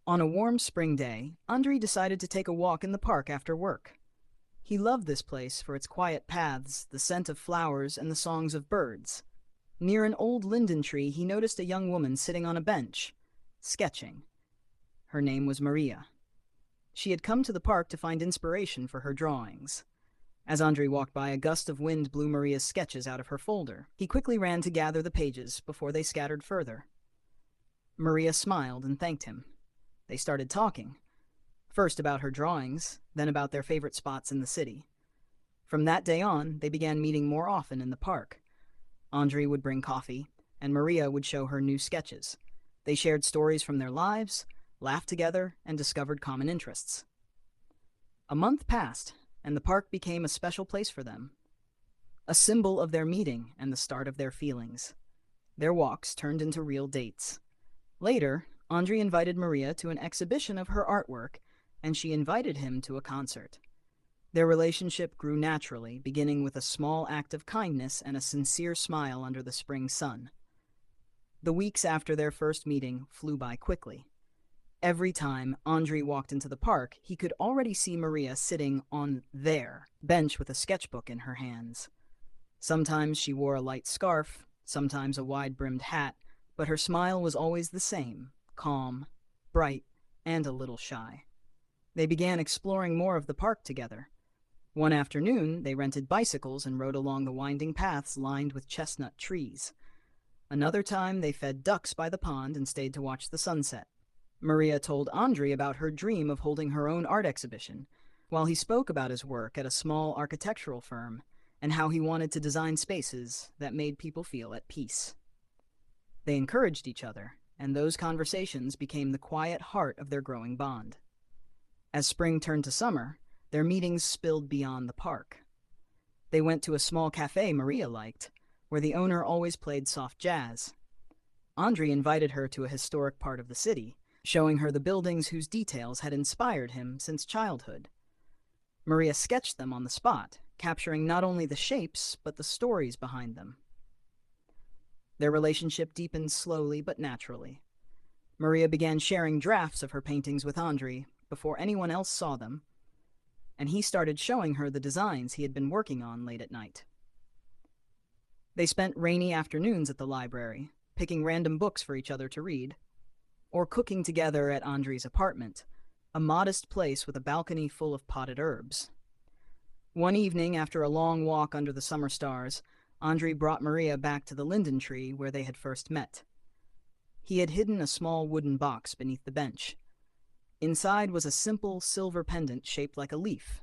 On a warm spring day, Andrei decided to take a walk in the park after work. He loved this place for its quiet paths, the scent of flowers, and the songs of birds. Near an old linden tree, he noticed a young woman sitting on a bench, sketching. Her name was Maria. She had come to the park to find inspiration for her drawings. As Andrei walked by, a gust of wind blew Maria's sketches out of her folder. He quickly ran to gather the pages before they scattered further. Maria smiled and thanked him. They started talking, first about her drawings, then about their favorite spots in the city. From that day on, they began meeting more often in the park. Andrei would bring coffee, and Maria would show her new sketches. They shared stories from their lives, laughed together, and discovered common interests. A month passed, and the park became a special place for them, a symbol of their meeting and the start of their feelings. Their walks turned into real dates. Later, Andrei invited Maria to an exhibition of her artwork, and she invited him to a concert. Their relationship grew naturally, beginning with a small act of kindness and a sincere smile under the spring sun. The weeks after their first meeting flew by quickly. Every time Andrei walked into the park, he could already see Maria sitting on their bench with a sketchbook in her hands. Sometimes she wore a light scarf, sometimes a wide-brimmed hat, but her smile was always the same, calm, bright, and a little shy. They began exploring more of the park together. One afternoon, they rented bicycles and rode along the winding paths lined with chestnut trees. Another time, they fed ducks by the pond and stayed to watch the sunset. Maria told Andrei about her dream of holding her own art exhibition, while he spoke about his work at a small architectural firm and how he wanted to design spaces that made people feel at peace. They encouraged each other, and those conversations became the quiet heart of their growing bond. As spring turned to summer, their meetings spilled beyond the park. They went to a small cafe Maria liked, where the owner always played soft jazz. Andrei invited her to a historic part of the city, showing her the buildings whose details had inspired him since childhood. Maria sketched them on the spot, capturing not only the shapes, but the stories behind them. Their relationship deepened slowly but naturally. Maria began sharing drafts of her paintings with Andrei before anyone else saw them, and he started showing her the designs he had been working on late at night. They spent rainy afternoons at the library, picking random books for each other to read, or cooking together at Andrei's apartment, a modest place with a balcony full of potted herbs. One evening, after a long walk under the summer stars, Andrei brought Maria back to the linden tree where they had first met. He had hidden a small wooden box beneath the bench. Inside was a simple silver pendant shaped like a leaf.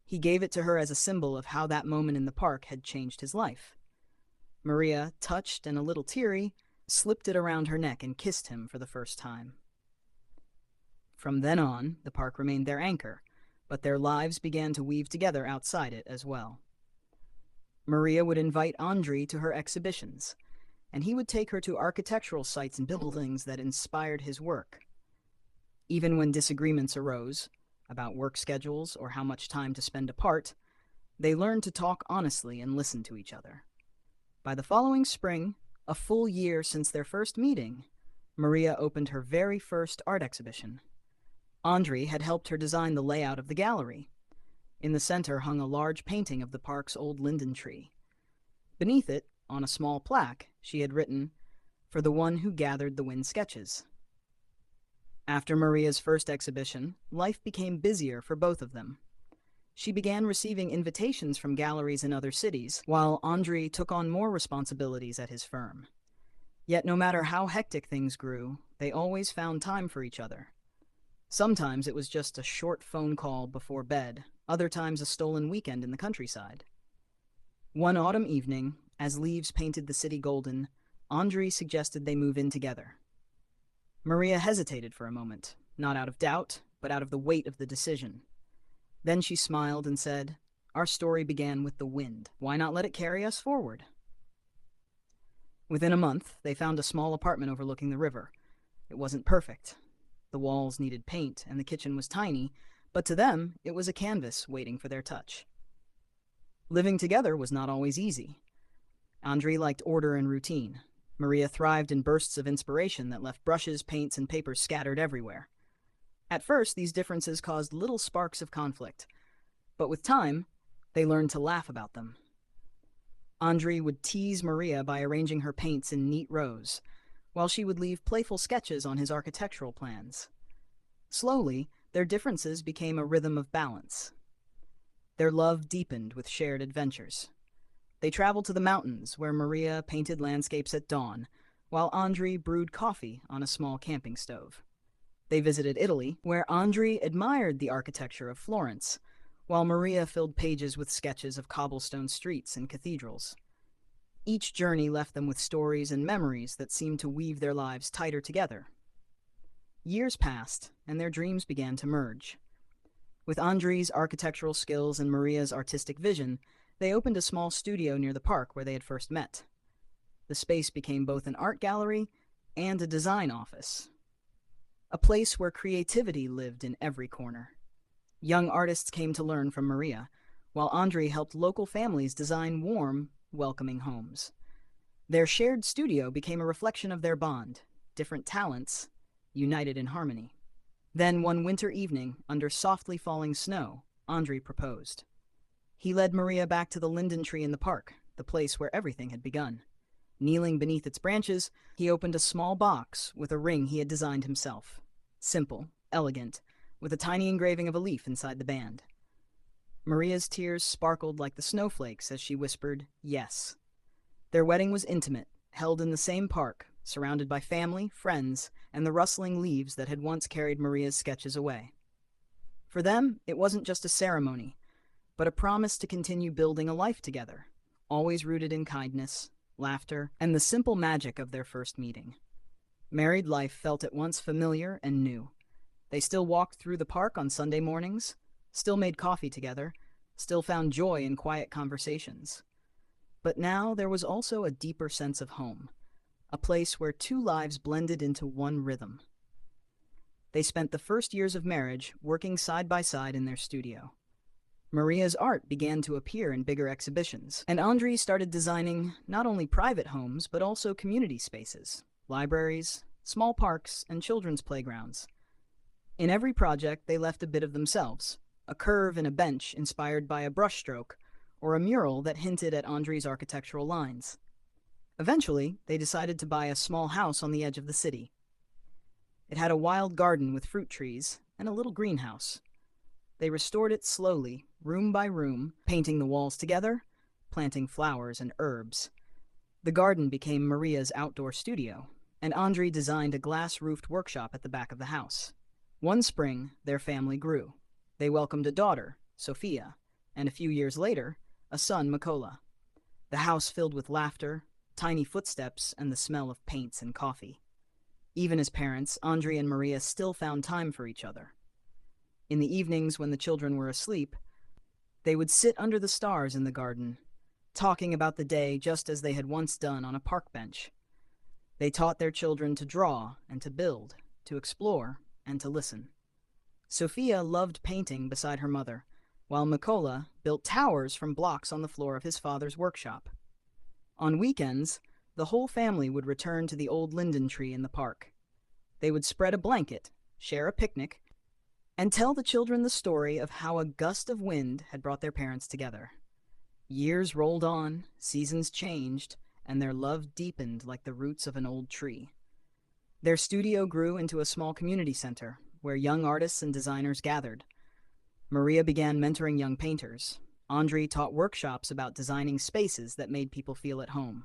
He gave it to her as a symbol of how that moment in the park had changed his life. Maria, touched and a little teary, slipped it around her neck and kissed him for the first time. From then on, the park remained their anchor, but their lives began to weave together outside it as well. Maria would invite Andrei to her exhibitions, and he would take her to architectural sites and buildings that inspired his work. Even when disagreements arose, about work schedules or how much time to spend apart, they learned to talk honestly and listen to each other. By the following spring, a full year since their first meeting, Maria opened her very first art exhibition. Andrei had helped her design the layout of the gallery. In the center hung a large painting of the park's old linden tree. Beneath it, on a small plaque, she had written, "For the one who gathered the wind sketches." After Maria's first exhibition, life became busier for both of them. She began receiving invitations from galleries in other cities, while Andrei took on more responsibilities at his firm. Yet no matter how hectic things grew, they always found time for each other. Sometimes it was just a short phone call before bed, other times a stolen weekend in the countryside. One autumn evening, as leaves painted the city golden, Andrei suggested they move in together. Maria hesitated for a moment, not out of doubt, but out of the weight of the decision. Then she smiled and said, "Our story began with the wind. Why not let it carry us forward?" Within a month, they found a small apartment overlooking the river. It wasn't perfect. The walls needed paint, and the kitchen was tiny, but to them, it was a canvas waiting for their touch. Living together was not always easy. Andrei liked order and routine. Maria thrived in bursts of inspiration that left brushes, paints, and papers scattered everywhere. At first, these differences caused little sparks of conflict, but with time, they learned to laugh about them. Andri would tease Maria by arranging her paints in neat rows, while she would leave playful sketches on his architectural plans. Slowly, their differences became a rhythm of balance. Their love deepened with shared adventures. They traveled to the mountains, where Maria painted landscapes at dawn, while Andri brewed coffee on a small camping stove. They visited Italy, where Andri admired the architecture of Florence, while Maria filled pages with sketches of cobblestone streets and cathedrals. Each journey left them with stories and memories that seemed to weave their lives tighter together. Years passed, and their dreams began to merge. With Andri's architectural skills and Maria's artistic vision, they opened a small studio near the park where they had first met. The space became both an art gallery and a design office, a place where creativity lived in every corner. Young artists came to learn from Maria, while Andri helped local families design warm, welcoming homes. Their shared studio became a reflection of their bond, different talents, united in harmony. Then, one winter evening, under softly falling snow, Andri proposed. He led Maria back to the linden tree in the park, the place where everything had begun. Kneeling beneath its branches, he opened a small box with a ring he had designed himself. Simple, elegant, with a tiny engraving of a leaf inside the band. Maria's tears sparkled like the snowflakes as she whispered, yes. Their wedding was intimate, held in the same park, surrounded by family, friends, and the rustling leaves that had once carried Maria's sketches away. For them, it wasn't just a ceremony, but a promise to continue building a life together, always rooted in kindness, laughter, and the simple magic of their first meeting. Married life felt at once familiar and new. They still walked through the park on Sunday mornings, still made coffee together, still found joy in quiet conversations. But now there was also a deeper sense of home, a place where two lives blended into one rhythm. They spent the first years of marriage working side by side in their studio. Maria's art began to appear in bigger exhibitions, and Andri started designing not only private homes but also community spaces, libraries, small parks, and children's playgrounds. In every project, they left a bit of themselves, a curve in a bench inspired by a brushstroke, or a mural that hinted at Andri's architectural lines. Eventually, they decided to buy a small house on the edge of the city. It had a wild garden with fruit trees and a little greenhouse. They restored it slowly, room by room, painting the walls together, planting flowers and herbs. The garden became Maria's outdoor studio, and Andri designed a glass-roofed workshop at the back of the house. One spring, their family grew. They welcomed a daughter, Sophia, and a few years later, a son, Mikola. The house filled with laughter, tiny footsteps, and the smell of paints and coffee. Even as parents, Andri and Maria still found time for each other. In the evenings when the children were asleep, they would sit under the stars in the garden, talking about the day just as they had once done on a park bench. They taught their children to draw and to build, to explore and to listen. Sophia loved painting beside her mother, while Mikola built towers from blocks on the floor of his father's workshop. On weekends, the whole family would return to the old linden tree in the park. They would spread a blanket, share a picnic, and tell the children the story of how a gust of wind had brought their parents together. Years rolled on, seasons changed, and their love deepened like the roots of an old tree. Their studio grew into a small community center where young artists and designers gathered. Maria began mentoring young painters. Andri taught workshops about designing spaces that made people feel at home.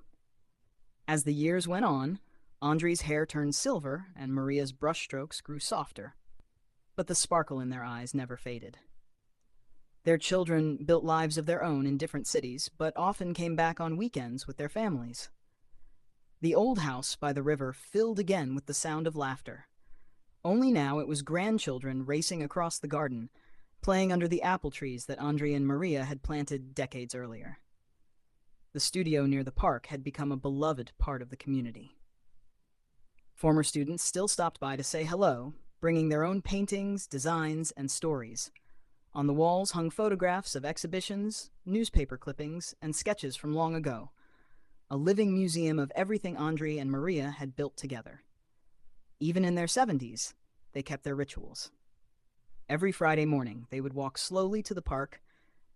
As the years went on, Andri's hair turned silver and Maria's brushstrokes grew softer. But the sparkle in their eyes never faded. Their children built lives of their own in different cities, but often came back on weekends with their families. The old house by the river filled again with the sound of laughter. Only now it was grandchildren racing across the garden, playing under the apple trees that Andri and Maria had planted decades earlier. The studio near the park had become a beloved part of the community. Former students still stopped by to say hello, bringing their own paintings, designs, and stories. On the walls hung photographs of exhibitions, newspaper clippings, and sketches from long ago. a living museum of everything Andre and Maria had built together. Even in their 70s, they kept their rituals. Every Friday morning, they would walk slowly to the park,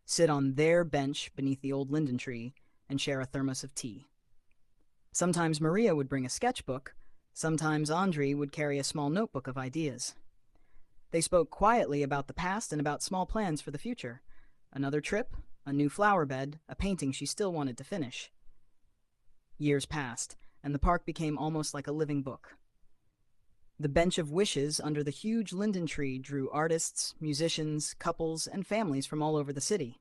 sit on their bench beneath the old linden tree, and share a thermos of tea. Sometimes Maria would bring a sketchbook, sometimes Andre would carry a small notebook of ideas. They spoke quietly about the past and about small plans for the future. Another trip, a new flower bed, a painting she still wanted to finish. Years passed, and the park became almost like a living book. The bench of wishes under the huge linden tree drew artists, musicians, couples, and families from all over the city.